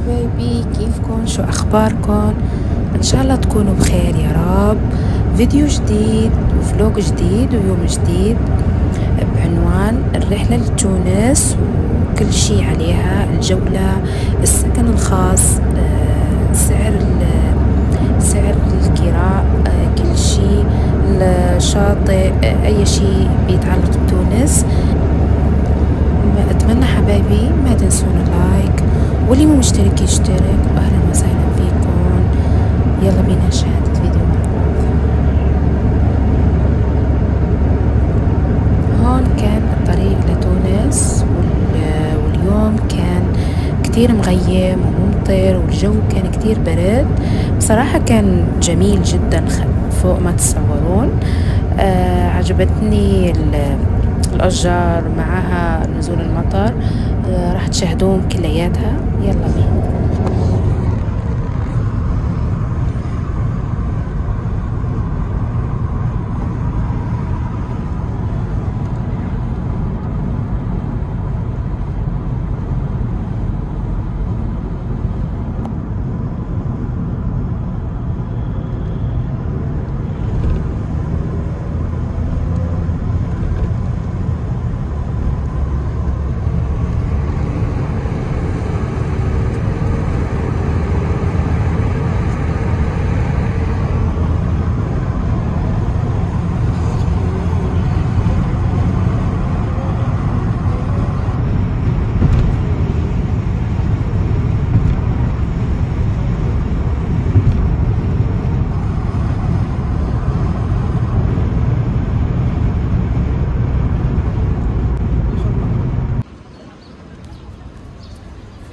حبايبي، كيفكن؟ شو اخباركن؟ ان شاء الله تكونوا بخير يا رب. فيديو جديد وفلوق جديد ويوم جديد بعنوان الرحلة لتونس وكل شي عليها، الجولة، السكن الخاص، سعر الكراء، كل شي، الشاطئ، اي شي بيتعلق بتونس. اتمنى حبايبي ما تنسونا لايك، واللي مو مشترك يشترك، واهلا وسهلا فيكم. يلا بينا نشاهد الفيديو مع بعض. هون كان الطريق لتونس واليوم كان كتير مغيم وممطر، والجو كان كتير برد. بصراحة كان جميل جدا فوق ما تتصورون. عجبتني الأشجار معها نزول المطر. راح تشاهدون كلياتها. يلا بينا.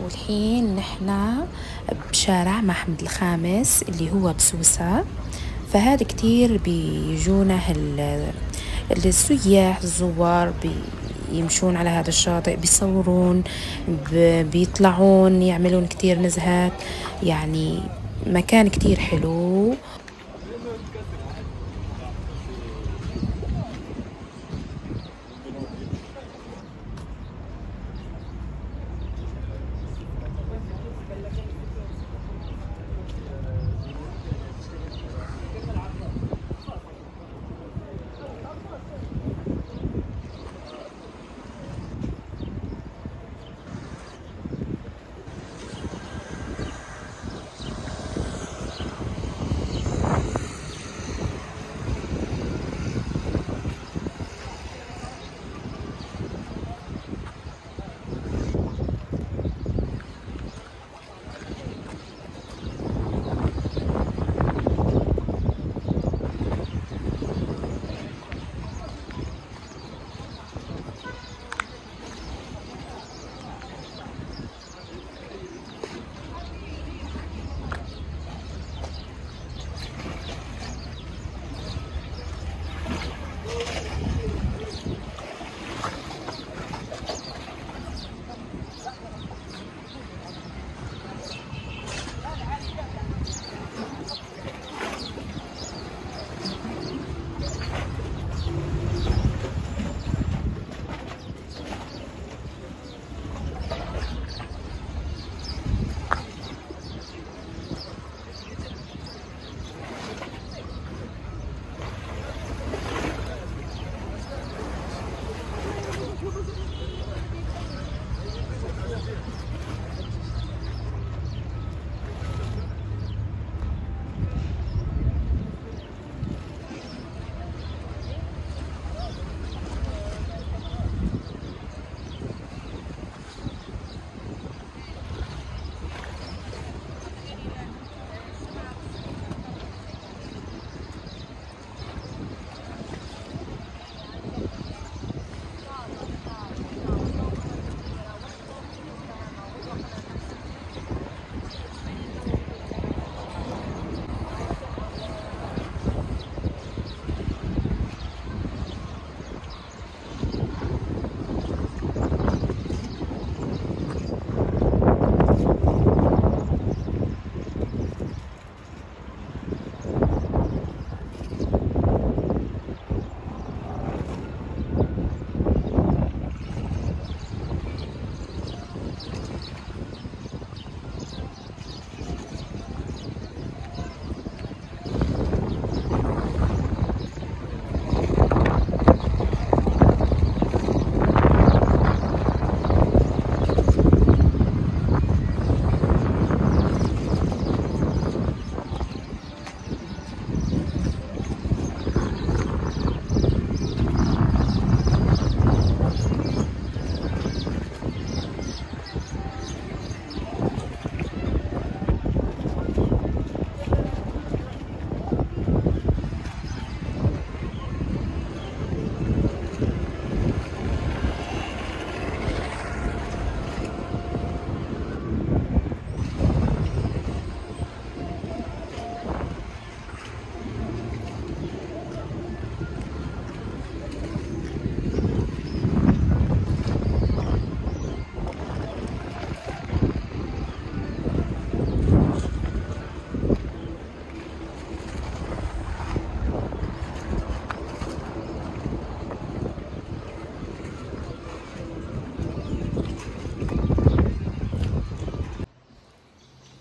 والحين نحنا بشارع محمد الخامس اللي هو بسوسة. فهذا كتير بيجونا السياح الزوار، بيمشون على هذا الشاطئ، بيصورون، بيطلعون، يعملون كتير نزهات. يعني مكان كتير حلو.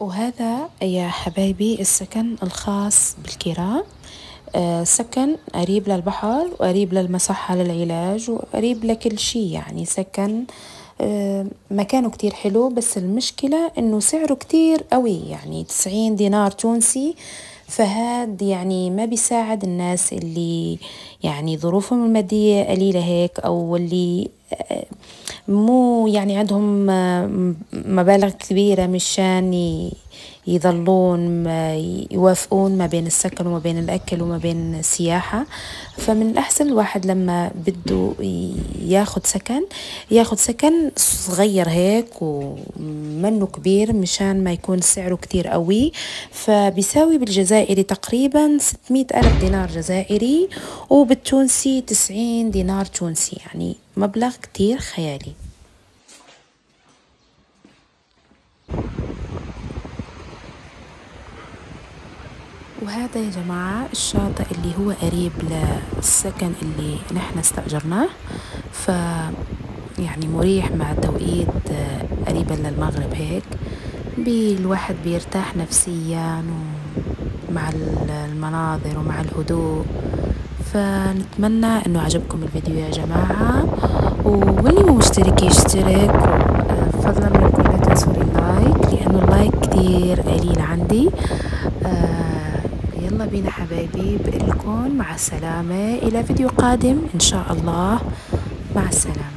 وهذا يا حبايبي السكن الخاص بالكرام. سكن قريب للبحر وقريب للمصحة للعلاج وقريب لكل شي، يعني سكن مكانه كتير حلو، بس المشكلة انه سعره كتير قوي، يعني 90 دينار تونسي. فهاد يعني ما بيساعد الناس اللي يعني ظروفهم المادية قليلة هيك، أو اللي مو يعني عندهم مبالغ كبيرة مشان يظلون يوافقون ما بين السكن وما بين الأكل وما بين السياحة. فمن الأحسن الواحد لما بده ياخد سكن صغير هيك ومنه كبير، مشان ما يكون سعره كتير قوي. فبيساوي بالجزائري تقريبا 600 ألف دينار جزائري، وبالتونسي 90 دينار تونسي، يعني مبلغ كتير خيالي. وهذا يا جماعة الشاطئ اللي هو قريب للسكن اللي نحن استأجرناه، ف يعني مريح مع التوقيت قريبا للمغرب هيك، الواحد بيرتاح نفسيا ومع المناظر ومع الهدوء. فنتمنى انه عجبكم الفيديو يا جماعة، واللي مو مشترك يشترك، وفضلا منكم لا تنسوا اللايك، لانه اللايك كتير قليل عندي. يلا بينا حبايبي، بقلكم مع السلامة إلى فيديو قادم إن شاء الله. مع السلامة.